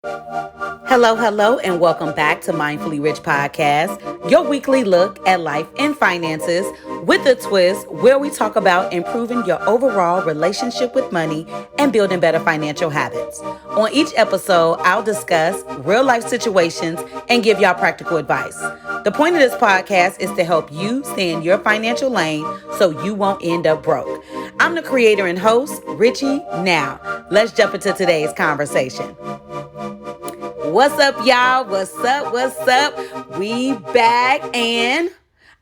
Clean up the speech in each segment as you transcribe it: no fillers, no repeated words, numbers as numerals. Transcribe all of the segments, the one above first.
Hello, and welcome back to Mindfully Rich Podcast, your weekly look at life and finances with a twist where we talk about improving your overall relationship with money and building better financial habits. On each episode, I'll discuss real life situations and give y'all practical advice. The point of this podcast is to help you stay in your financial lane so you won't end up broke. I'm the creator and host, Richie. Now, let's jump into today's conversation. What's up, y'all? What's up? We back, and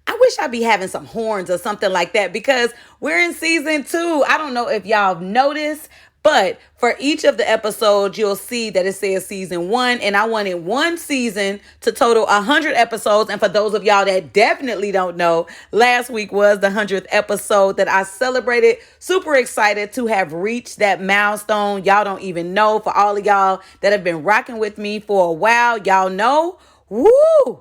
I wish I'd be having some horns or something like that because we're in season 2. I don't know if y'all have noticed, but for each of the episodes, you'll see that it says season 1, and I wanted one season to total 100 episodes. And for those of y'all that definitely don't know, last week was the 100th episode that I celebrated. Super excited to have reached that milestone. Y'all don't even know. For all of y'all that have been rocking with me for a while, y'all know, woo!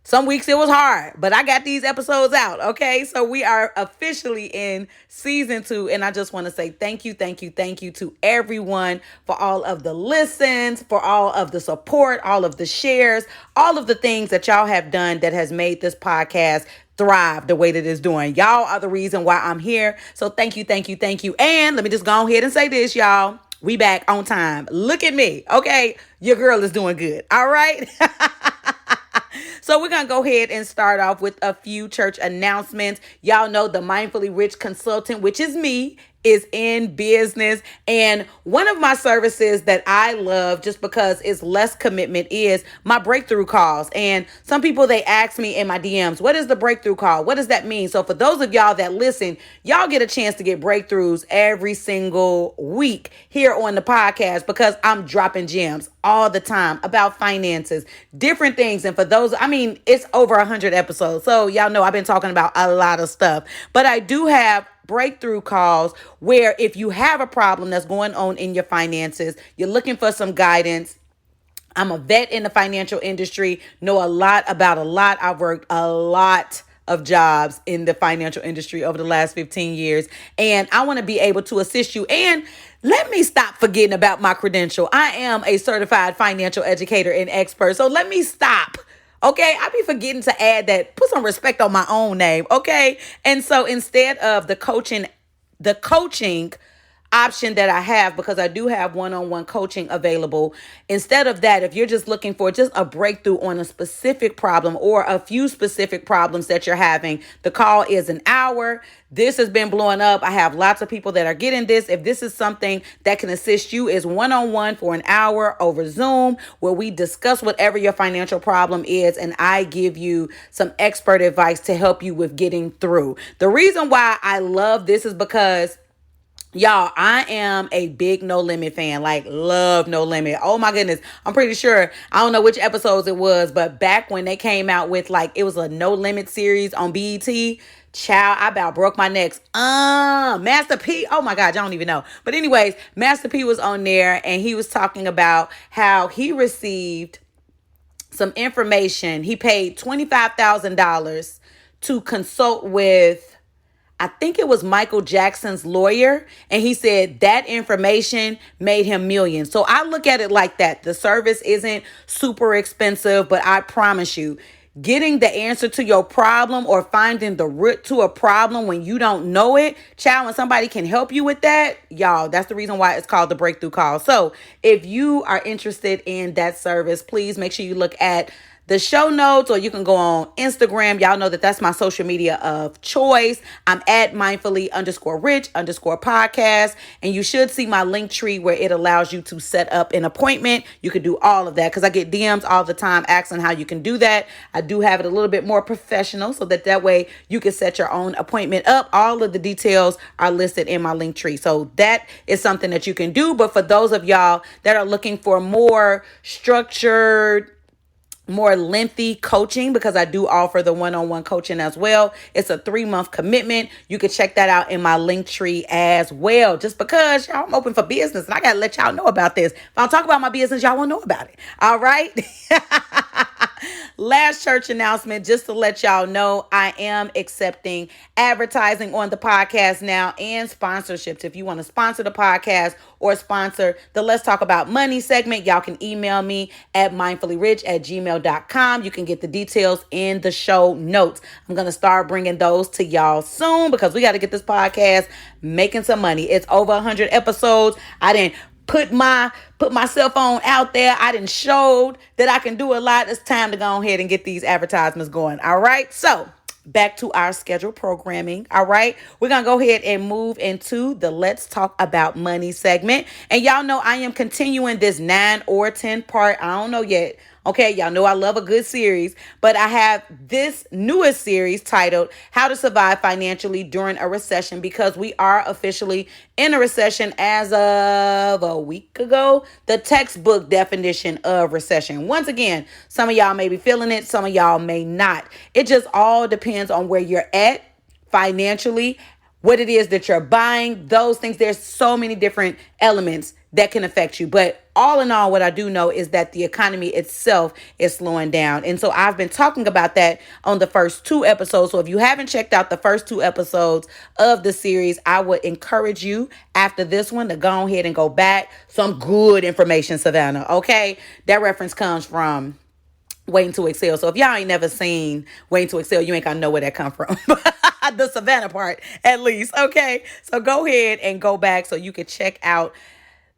Some weeks it was hard, but I got these episodes out, okay? So we are officially in season 2, and I just want to say thank you to everyone for all of the listens, for all of the support, all of the shares, all of the things that y'all have done that has made this podcast thrive the way that it's doing. Y'all are the reason why I'm here. So thank you. And let me just go ahead and say this, y'all. We back on time. Look at me, okay? Your girl is doing good, all right? So we're going to go ahead and start off with a few church announcements. Y'all know the Mindfully Rich consultant, which is me, is in business. And one of my services that I love just because it's less commitment is my breakthrough calls. And some people, they ask me in my DMs, what is the breakthrough call? What does that mean? So for those of y'all that listen, y'all get a chance to get breakthroughs every single week here on the podcast because I'm dropping gems all the time about finances, different things. And for those, it's over 100 episodes. So y'all know I've been talking about a lot of stuff, but I do have breakthrough calls where if you have a problem that's going on in your finances, you're looking for some guidance. I'm a vet in the financial industry, know a lot about a lot. I've worked a lot of jobs in the financial industry over the last 15 years. And I want to be able to assist you. And let me stop forgetting about my credential. I am a certified financial educator and expert. So let me stop. Okay, I be forgetting to add that, put some respect on my own name, okay? And so instead of the coaching option that I have, because I do have one-on-one coaching available. Instead of that, if you're just looking for just a breakthrough on a specific problem or a few specific problems that you're having, the call is an hour. This has been blowing up. I have lots of people that are getting this. If this is something that can assist you, is one-on-one for an hour over Zoom, where we discuss whatever your financial problem is, and I give you some expert advice to help you with getting through. The reason why I love this is because y'all, I am a big No Limit fan, like love No Limit. Oh my goodness. I'm pretty sure, I don't know which episodes it was, but back when they came out with it was a No Limit series on BET, child, I about broke my necks. Master P, oh my God, y'all don't even know. But anyways, Master P was on there and he was talking about how he received some information. He paid $25,000 to consult with, I think it was Michael Jackson's lawyer, and he said that information made him millions. So I look at it like that. The service isn't super expensive, but I promise you, getting the answer to your problem or finding the root to a problem when you don't know it, child, when somebody can help you with that, y'all, that's the reason why it's called the breakthrough call. So if you are interested in that service, please make sure you look at the show notes, or you can go on Instagram. Y'all know that that's my social media of choice. I'm at mindfully_rich_podcast. And you should see my link tree where it allows you to set up an appointment. You could do all of that because I get DMs all the time asking how you can do that. I do have it a little bit more professional so that way you can set your own appointment up. All of the details are listed in my link tree. So that is something that you can do. But for those of y'all that are looking for more structured, more lengthy coaching, because I do offer the one-on-one coaching as well. It's a 3-month commitment. You can check that out in my link tree as well. Just because y'all, I'm open for business and I got to let y'all know about this. If I don't talk about my business, y'all won't know about it. All right. Last church announcement, just to let y'all know, I am accepting advertising on the podcast now and sponsorships. If you want to sponsor the podcast or sponsor the Let's Talk About Money segment, y'all can email me at mindfullyrich@gmail.com. You can get the details in the show notes. I'm going to start bringing those to y'all soon because we got to get this podcast making some money. It's over 100 episodes. I didn't put my cell phone out there. I didn't showed that I can do a lot. It's time to go ahead and get these advertisements going. All right. So back to our scheduled programming. All right. We're going to go ahead and move into the Let's Talk About Money segment. And y'all know I am continuing this 9 or 10 part. I don't know yet. Okay, y'all know I love a good series, but I have this newest series titled How to Survive Financially During a Recession, because we are officially in a recession as of a week ago. The textbook definition of recession. Once again, some of y'all may be feeling it, some of y'all may not. It just all depends on where you're at financially, what it is that you're buying, those things. There's so many different elements that can affect you. But all in all, what I do know is that the economy itself is slowing down. And so I've been talking about that on the first 2 episodes. So if you haven't checked out the first 2 episodes of the series, I would encourage you after this one to go ahead and go back. Some good information, Savannah. Okay. That reference comes from Waiting to Excel. So if y'all ain't never seen Waiting to Excel, you ain't gonna know where that come from. The Savannah part, at least. Okay. So go ahead and go back so you can check out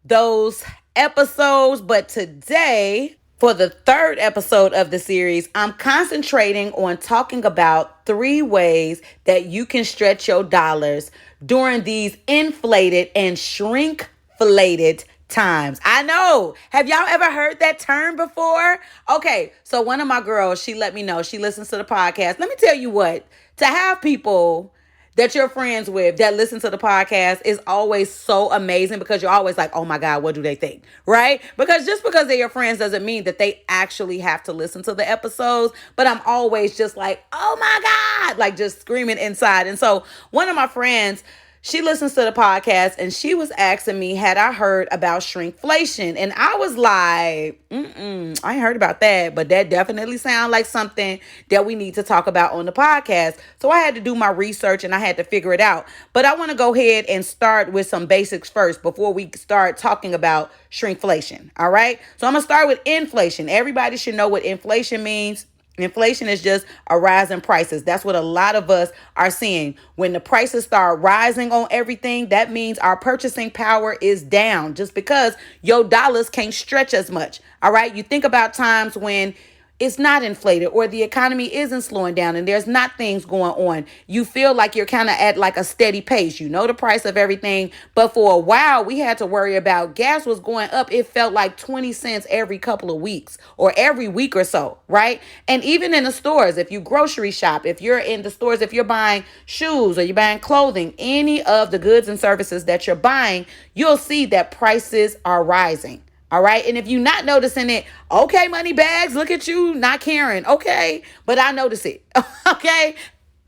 those episodes. But today, for the 3rd episode of the series, I'm concentrating on talking about 3 ways that you can stretch your dollars during these inflated and shrinkflated times. I know. Have y'all ever heard that term before? Okay, so one of my girls, she let me know. She listens to the podcast. Let me tell you what, to have people that you're friends with that listen to the podcast is always so amazing, because you're always like, oh my God, what do they think? Right? Because just because they're your friends doesn't mean that they actually have to listen to the episodes. But I'm always just like, oh my God, like just screaming inside. And so one of my friends, she listens to the podcast and she was asking me, had I heard about shrinkflation? And I was like, I ain't heard about that, but that definitely sounds like something that we need to talk about on the podcast. So I had to do my research and I had to figure it out. But I want to go ahead and start with some basics first before we start talking about shrinkflation. All right. So I'm going to start with inflation. Everybody should know what inflation means. Inflation is just a rise in prices. That's what a lot of us are seeing. When the prices start rising on everything, that means our purchasing power is down just because your dollars can't stretch as much. All right. You think about times when it's not inflated or the economy isn't slowing down and there's not things going on. You feel like you're kind of at like a steady pace. You know the price of everything. But for a while, we had to worry about gas was going up. It felt like 20 cents every couple of weeks or every week or so, right? And even in the stores, if you grocery shop, if you're in the stores, if you're buying shoes or you're buying clothing, any of the goods and services that you're buying, you'll see that prices are rising. All right. And if you're not noticing it, okay, money bags, look at you not caring. Okay. But I notice it. Okay.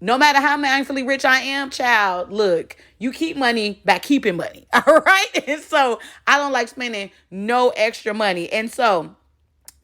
No matter how mindfully rich I am, child, look, you keep money by keeping money. All right. And so I don't like spending no extra money. And so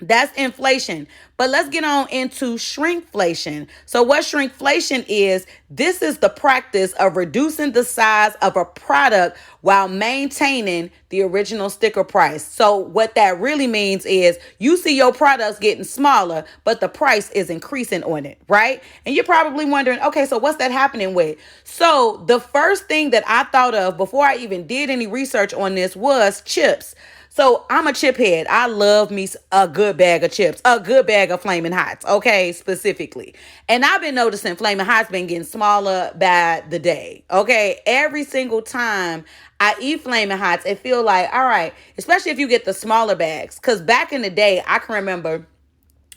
that's inflation. But let's get on into shrinkflation. So what shrinkflation is, this is the practice of reducing the size of a product while maintaining the original sticker price. So what that really means is you see your products getting smaller, but the price is increasing on it, right? And you're probably wondering, okay, so what's that happening with? So the first thing that I thought of before I even did any research on this was chips. So I'm a chip head. I love me a good bag of chips, a good bag of Flamin' Hots, okay, specifically. And I've been noticing Flamin' Hots been getting smaller by the day, okay? Every single time I eat Flamin' Hots, it feel like, all right, especially if you get the smaller bags. Because back in the day, I can remember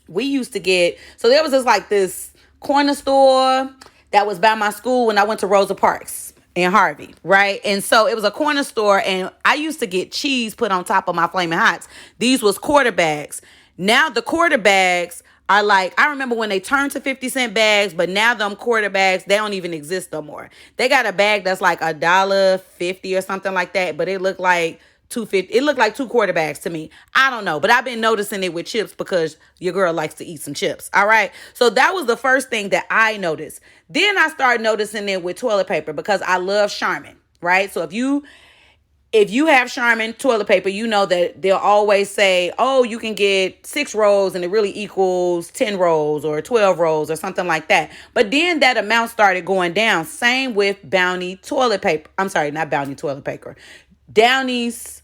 we used to get, so there was this corner store that was by my school when I went to Rosa Parks in Harvey, right? And so it was a corner store, and I used to get cheese put on top of my Flamin' Hots. These was quarter bags. Now the quarter bags are like, I remember when they turned to 50-cent bags, but now them quarter bags, they don't even exist no more. They got a bag that's like $1.50 or something like that, but it looked like 250. It looked like two quarterbacks to me. I don't know, but I've been noticing it with chips because your girl likes to eat some chips. All right. So that was the first thing that I noticed. Then I started noticing it with toilet paper because I love Charmin. Right. So if you have Charmin toilet paper, you know that they'll always say, oh, you can get 6 rolls and it really equals 10 rolls or 12 rolls or something like that. But then that amount started going down. Same with Bounty toilet paper. I'm sorry, not Bounty toilet paper. Downy's,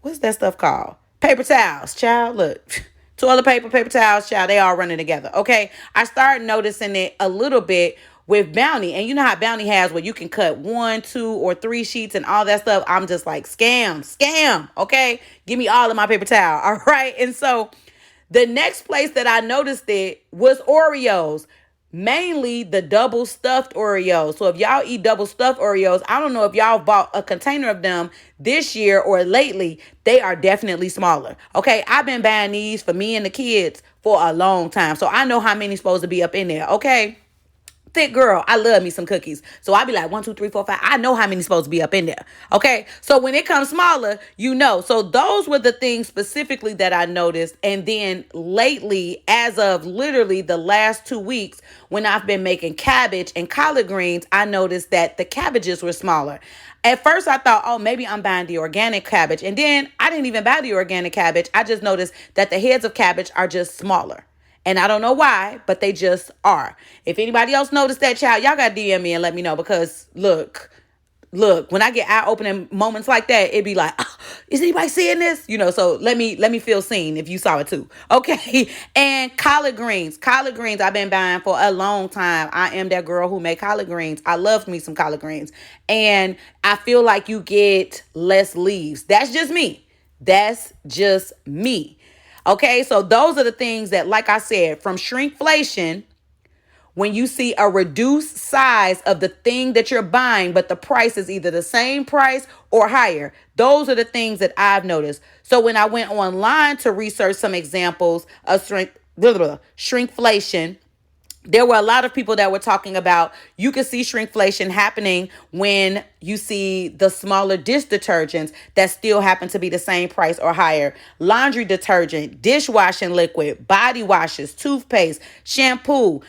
what's that stuff called? Paper towels, child. Look, toilet paper, paper towels, child, they all running together. Okay. I started noticing it a little bit with Bounty. And you know how Bounty has where you can cut 1, 2, or 3 sheets and all that stuff. I'm just like, scam. Okay. Give me all of my paper towel. All right. And so the next place that I noticed it was Oreos. Mainly the double stuffed Oreos. So if y'all eat double stuffed Oreos, I don't know if y'all bought a container of them this year or lately. They are definitely smaller. Okay, I've been buying these for me and the kids for a long time. So I know how many supposed to be up in there. Okay. Thick girl, I love me some cookies. So I'll be like 1, 2, 3, 4, 5. I know how many supposed to be up in there. Okay. So when it comes smaller, you know. So those were the things specifically that I noticed. And then lately, as of literally the last 2 weeks, when I've been making cabbage and collard greens, I noticed that the cabbages were smaller. At first, I thought, oh, maybe I'm buying the organic cabbage. And then I didn't even buy the organic cabbage. I just noticed that the heads of cabbage are just smaller. And I don't know why, but they just are. If anybody else noticed that, child, y'all got to DM me and let me know because look, when I get eye-opening moments like that, it'd be like, oh, is anybody seeing this? You know, so let me feel seen if you saw it too. Okay. And collard greens. Collard greens I've been buying for a long time. I am that girl who make collard greens. I love me some collard greens. And I feel like you get less leaves. That's just me. Okay, so those are the things that, like I said, from shrinkflation, when you see a reduced size of the thing that you're buying, but the price is either the same price or higher. Those are the things that I've noticed. So when I went online to research some examples of shrinkflation, there were a lot of people that were talking about you can see shrinkflation happening when you see the smaller dish detergents that still happen to be the same price or higher. Laundry detergent, dishwashing liquid, body washes, toothpaste, shampoo.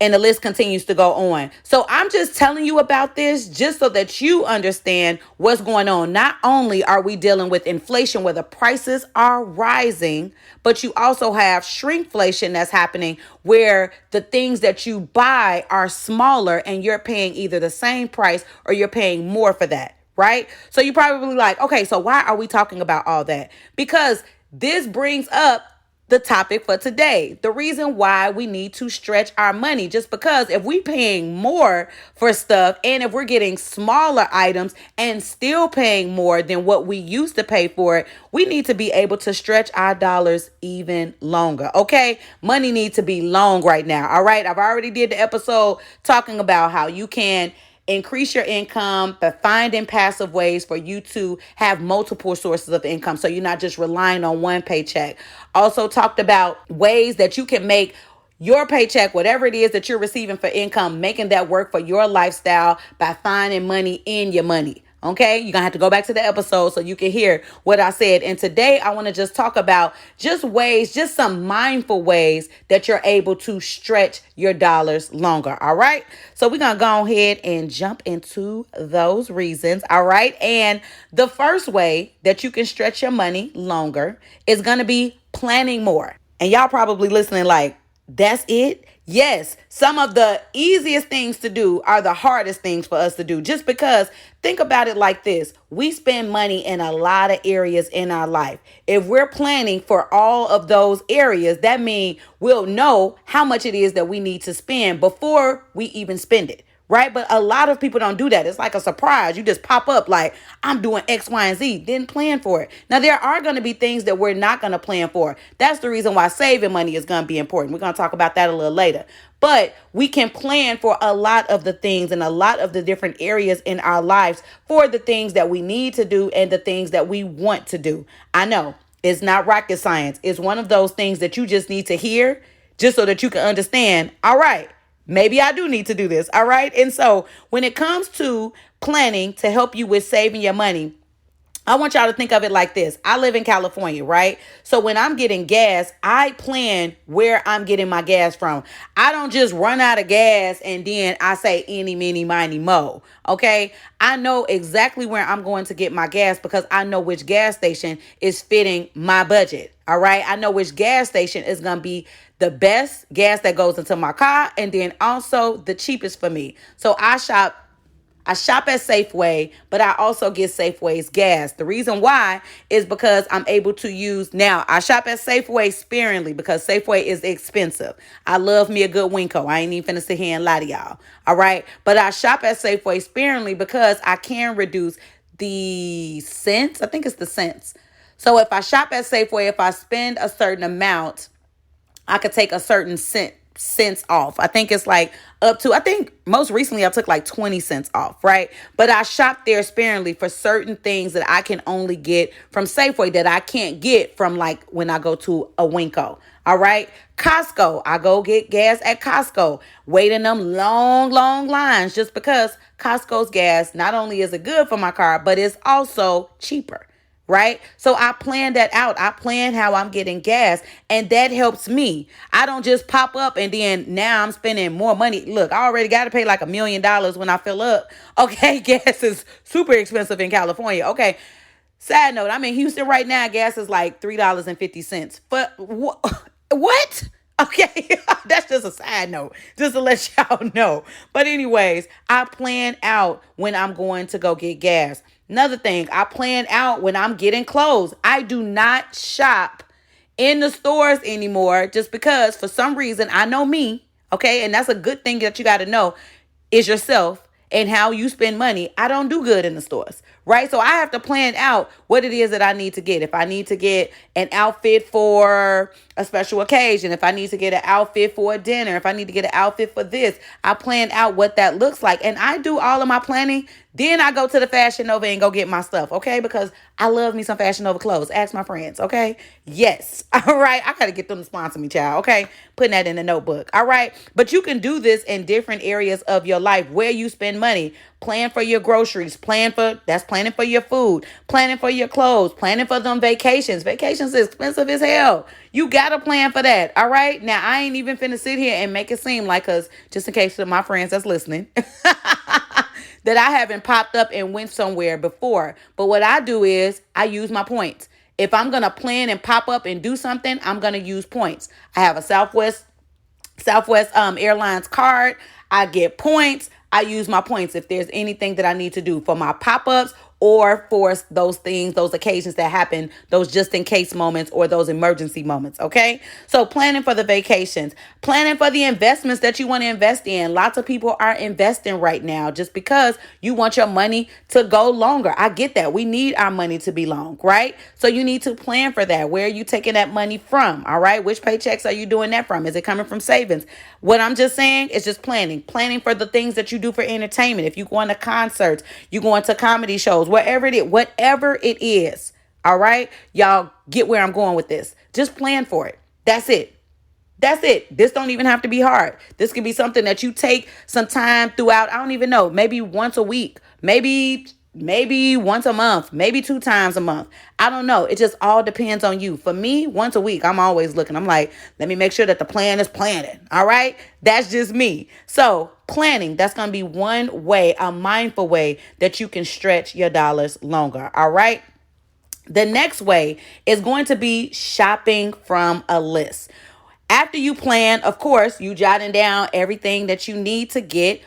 And the list continues to go on. So I'm just telling you about this just so that you understand what's going on. Not only are we dealing with inflation where the prices are rising, but you also have shrinkflation that's happening where the things that you buy are smaller and you're paying either the same price or you're paying more for that, right? So you're probably like, okay, so why are we talking about all that? Because this brings up the topic for today, the reason why we need to stretch our money. Just because if we paying more for stuff and if we're getting smaller items and still paying more than what we used to pay for it, we need to be able to stretch our dollars even longer. Okay. Money needs to be long right now. All right. I've already did the episode talking about how you can increase your income, but finding passive ways for you to have multiple sources of income so you're not just relying on one paycheck. Also talked about ways that you can make your paycheck, whatever it is that you're receiving for income, making that work for your lifestyle by finding money in your money. Okay, you're going to have to go back to the episode so you can hear what I said. And today I want to just talk about just some mindful ways that you're able to stretch your dollars longer. All right. So we're going to go ahead and jump into those reasons. All right. And the first way that you can stretch your money longer is going to be planning more. And y'all probably listening like, that's it? Yes, some of the easiest things to do are the hardest things for us to do. Just because, think about it like this. We spend money in a lot of areas in our life. If we're planning for all of those areas, that means we'll know how much it is that we need to spend before we even spend it. Right? But a lot of people don't do that. It's like a surprise. You just pop up like, I'm doing X, Y, and Z. Didn't plan for it. Now, there are going to be things that we're not going to plan for. That's the reason why saving money is going to be important. We're going to talk about that a little later. But we can plan for a lot of the things and a lot of the different areas in our lives for the things that we need to do and the things that we want to do. I know it's not rocket science. It's one of those things that you just need to hear just so that you can understand. All right. Maybe I do need to do this. All right. And so when it comes to planning to help you with saving your money, I want y'all to think of it like this. I live in California, right? So when I'm getting gas, I plan where I'm getting my gas from. I don't just run out of gas and then I say any, miny, miny, mo. Okay? I know exactly where I'm going to get my gas because I know which gas station is fitting my budget. All right? I know which gas station is going to be the best gas that goes into my car and then also the cheapest for me. So I shop at Safeway, but I also get Safeway's gas. The reason why is because I'm able to use, now I shop at Safeway sparingly because Safeway is expensive. I love me a good Winco. I ain't even finna sit here and lie to y'all. All right. But I shop at Safeway sparingly because I can reduce the cents. I think it's the cents. So if I shop at Safeway, if I spend a certain amount, I could take a certain cents off. I think it's like I think most recently I took like 20 cents off, right? But I shop there sparingly for certain things that I can only get from Safeway that I can't get from like when I go to a Winco. All right. Costco. I go get gas at Costco. Wait in them long, long lines just because Costco's gas, not only is it good for my car, but it's also cheaper. Right? So I plan that out. I plan how I'm getting gas and that helps me. I don't just pop up and then now I'm spending more money. Look, I already got to pay like $1 million when I fill up. Okay. Gas is super expensive in California. Okay. Side note, I'm in Houston right now. Gas is like $3.50. But what? Okay, that's just a side note, just to let y'all know. But anyways, I plan out when I'm going to go get gas. Another thing, I plan out when I'm getting clothes. I do not shop in the stores anymore just because for some reason, I know me, okay? And that's a good thing that you got to know is yourself and how you spend money. I don't do good in the stores, right? So I have to plan out what it is that I need to get. If I need to get an outfit for a special occasion, if I need to get an outfit for a dinner, if I need to get an outfit for this, I plan out what that looks like. And I do all of my planning. Then I go to the Fashion Nova and go get my stuff, okay? Because I love me some Fashion Nova clothes. Ask my friends, okay? Yes. All right. I got to get them to sponsor me, child, okay? Putting that in the notebook, all right? But you can do this in different areas of your life where you spend money. Plan for your groceries. Planning for your food. Planning for your clothes. Planning for them vacations. Vacations is expensive as hell. You got to plan for that, all right? Now, I ain't even finna sit here and make it seem like, because just in case of my friends that's listening, that I haven't popped up and went somewhere before. But what I do is I use my points. If I'm going to plan and pop up and do something, I'm going to use points. I have a Southwest Airlines card. I get points. I use my points if there's anything that I need to do for my pop-ups or for those things, those occasions that happen, those just in case moments or those emergency moments. Okay. So planning for the vacations, planning for the investments that you want to invest in. Lots of people are investing right now just because you want your money to go longer. I get that. We need our money to be long, right? So you need to plan for that. Where are you taking that money from? All right. Which paychecks are you doing that from? Is it coming from savings? What I'm just saying is just planning for the things that you do for entertainment. If you go to concerts, you go into comedy shows, whatever it is. All right. Y'all get where I'm going with this. Just plan for it. That's it. This don't even have to be hard. This can be something that you take some time throughout. I don't even know. Maybe once a week, maybe once a month, maybe 2 times a month. I don't know. It just all depends on you. For me, once a week, I'm always looking. I'm like, let me make sure that the plan is planning. All right. That's just me. So planning, that's going to be one way, a mindful way that you can stretch your dollars longer. All right. The next way is going to be shopping from a list. After you plan, of course, you jotting down everything that you need to get,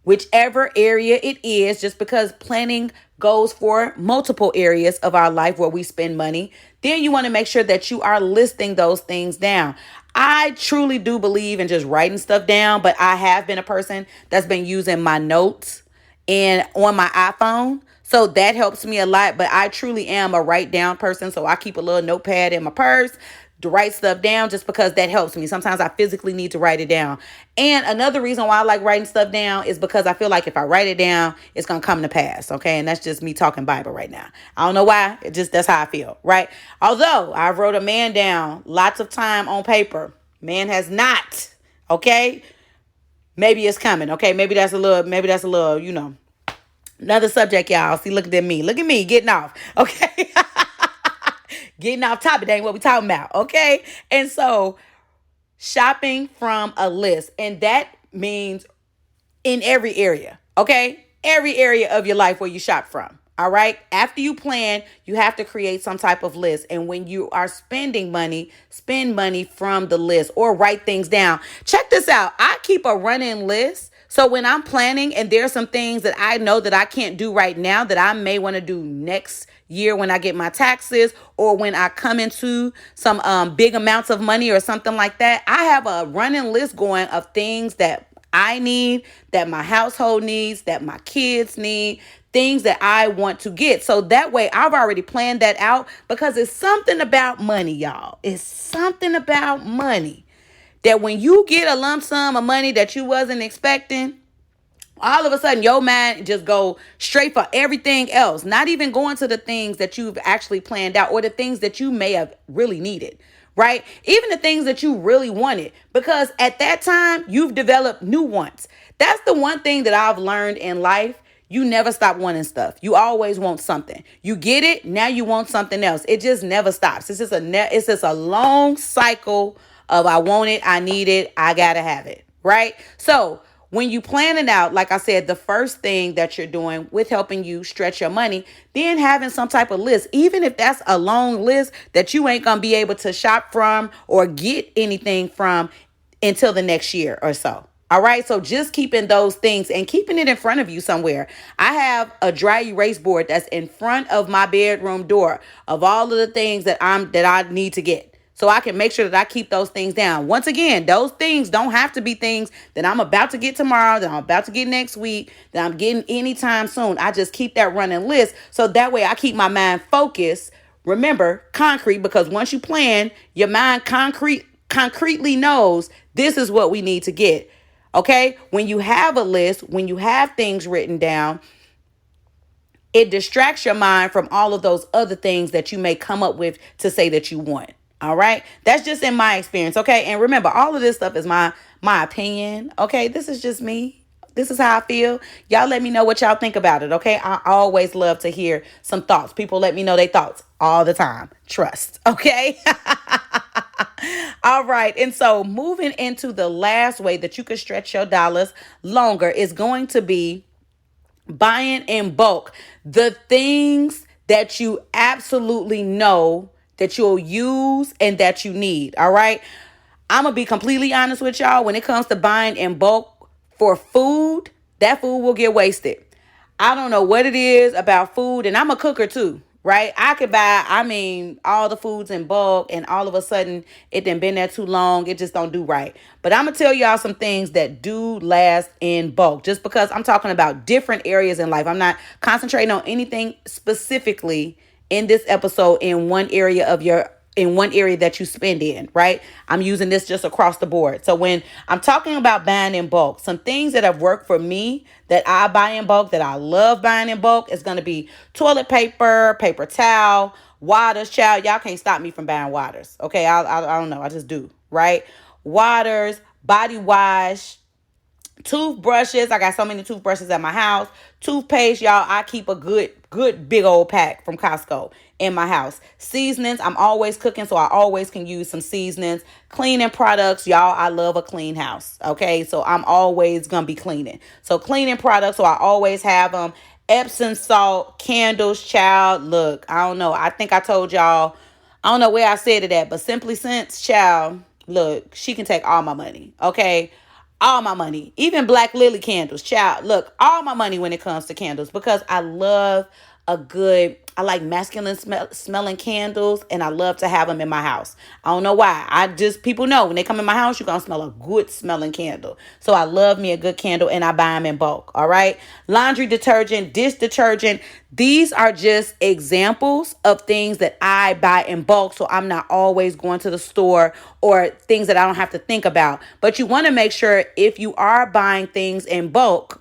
whichever area it is, just because planning goes for multiple areas of our life where we spend money. Then you want to make sure that you are listing those things down. I truly do believe in just writing stuff down, but I have been a person that's been using my notes and on my iPhone. So that helps me a lot, but I truly am a write down person. So I keep a little notepad in my purse to write stuff down just because that helps me. Sometimes I physically need to write it down. And another reason why I like writing stuff down is because I feel like if I write it down, it's going to come to pass. Okay. And that's just me talking Bible right now. I don't know why. That's how I feel. Right. Although I wrote a man down lots of time on paper, man has not. Okay. Maybe it's coming. Okay. Maybe that's a little, Another subject, y'all. See, look at me. Look at me getting off. Okay. Getting off topic. That ain't what we talking about. Okay. And so shopping from a list. And that means in every area. Okay. Every area of your life where you shop from. All right. After you plan, you have to create some type of list. And when you are spending money, spend money from the list or write things down. Check this out. I keep a running list. So when I'm planning and there's some things that I know that I can't do right now that I may want to do next year when I get my taxes or when I come into some big amounts of money or something like that, I have a running list going of things that I need, that my household needs, that my kids need, things that I want to get. So that way I've already planned that out because it's something about money, y'all. It's something about money that when you get a lump sum of money that you wasn't expecting, all of a sudden your mind just go straight for everything else, not even going to the things that you've actually planned out or the things that you may have really needed, right? Even the things that you really wanted, because at that time you've developed new wants. That's the one thing that I've learned in life. You never stop wanting stuff. You always want something. You get it, now you want something else. It just never stops. It's just a long cycle of I want it, I need it, I gotta have it, right? So when you plan it out, like I said, the first thing that you're doing with helping you stretch your money, then having some type of list, even if that's a long list that you ain't gonna be able to shop from or get anything from until the next year or so. All right. So just keeping those things and keeping it in front of you somewhere. I have a dry erase board that's in front of my bedroom door of all of the things that I need to get. So I can make sure that I keep those things down. Once again, those things don't have to be things that I'm about to get tomorrow, that I'm about to get next week, that I'm getting anytime soon. I just keep that running list. So that way I keep my mind focused. Remember, concrete, because once you plan, your mind concretely knows this is what we need to get. Okay, when you have a list, when you have things written down, it distracts your mind from all of those other things that you may come up with to say that you want. All right, that's just in my experience. Okay, and remember, all of this stuff is my opinion. Okay, this is just me. This is how I feel. Y'all let me know what y'all think about it. Okay, I always love to hear some thoughts. People let me know their thoughts all the time. Trust. Okay. All right. And so moving into the last way that you can stretch your dollars longer is going to be buying in bulk. The things that you absolutely know that you'll use and that you need. All right. I'm going to be completely honest with y'all. When it comes to buying in bulk for food, that food will get wasted. I don't know what it is about food, and I'm a cooker too. Right? I could buy, all the foods in bulk and all of a sudden it done been there too long. It just don't do right. But I'm going to tell y'all some things that do last in bulk just because I'm talking about different areas in life. I'm not concentrating on anything specifically in this episode in one area that you spend in, right? I'm using this just across the board. So when I'm talking about buying in bulk, some things that have worked for me that I buy in bulk, that I love buying in bulk, is going to be toilet paper, paper towel, waters. Child, y'all can't stop me from buying waters. Okay, I don't know. I just do, right? Waters, body wash, toothbrushes. I got so many toothbrushes at my house. Toothpaste, y'all. I keep a good big old pack from Costco in my house. Seasonings. I'm always cooking, so I always can use some seasonings. Cleaning products, y'all. I love a clean house. Okay, so I'm always gonna be cleaning. So cleaning products, so I always have them. Epsom salt, candles, child. Look, I don't know. I think I told y'all. I don't know where I said it at, but Simply Sense, child. Look, she can take all my money. Okay. All my money, even Black Lily candles, child. Look, all my money when it comes to candles because I love I like masculine smelling candles and I love to have them in my house. I don't know why. People know when they come in my house, you're going to smell a good smelling candle. So I love me a good candle and I buy them in bulk. All right. Laundry detergent, dish detergent. These are just examples of things that I buy in bulk. So I'm not always going to the store or things that I don't have to think about. But you want to make sure if you are buying things in bulk,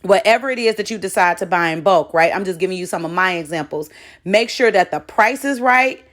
whatever it is that you decide to buy in bulk, right? I'm just giving you some of my examples. Make sure that the price is right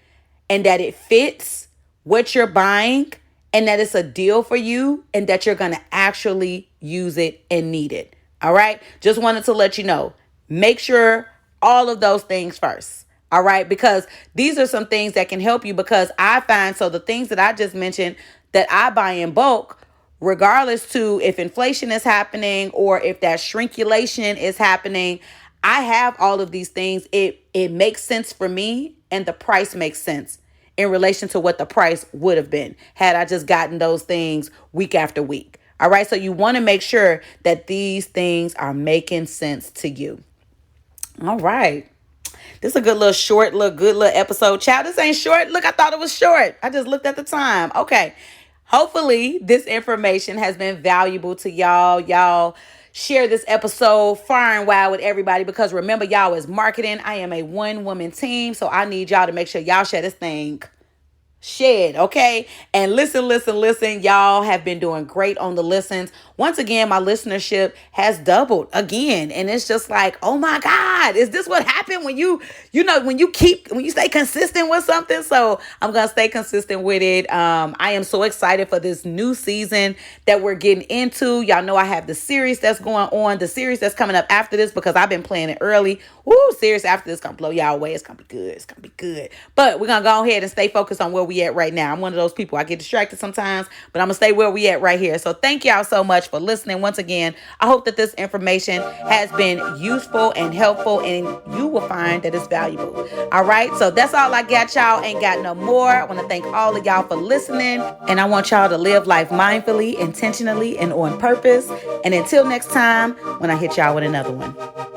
and that it fits what you're buying and that it's a deal for you and that you're going to actually use it and need it. All right. Just wanted to let you know Make sure all of those things first. All right. Because these are some things that can help you, because I find, so the things that I just mentioned that I buy in bulk, regardless to if inflation is happening or if that shrinkflation is happening, I have all of these things. It makes sense for me, and the price makes sense in relation to what the price would have been had I just gotten those things week after week. All right. So you want to make sure that these things are making sense to you. All right. This is a good little episode. Child, this ain't short. Look, I thought it was short. I just looked at the time. Okay. Hopefully this information has been valuable to y'all. Y'all share this episode far and wide with everybody, because remember, y'all is marketing. I am a one-woman team, so I need y'all to make sure y'all share this thing. Shed, okay? And listen. Y'all have been doing great on the listens. Once again, my listenership has doubled again. And it's just like, oh my God, is this what happened when when you stay consistent with something? So I'm going to stay consistent with it. I am so excited for this new season that we're getting into. Y'all know I have the series that's going on, the series that's coming up after this, because I've been planning early. Woo, series after this going to blow y'all away. It's going to be good. It's going to be good. But we're going to go ahead and stay focused on where we at right now. I'm one of those people, I get distracted sometimes, but I'm going to stay where we at right here. So thank y'all so much for listening. Once again, I hope that this information has been useful and helpful, and you will find that it's valuable. All right. So that's all I got, y'all. Ain't got no more. I want to thank all of y'all for listening, and I want y'all to live life mindfully, intentionally, and on purpose. And until next time, when I hit y'all with another one.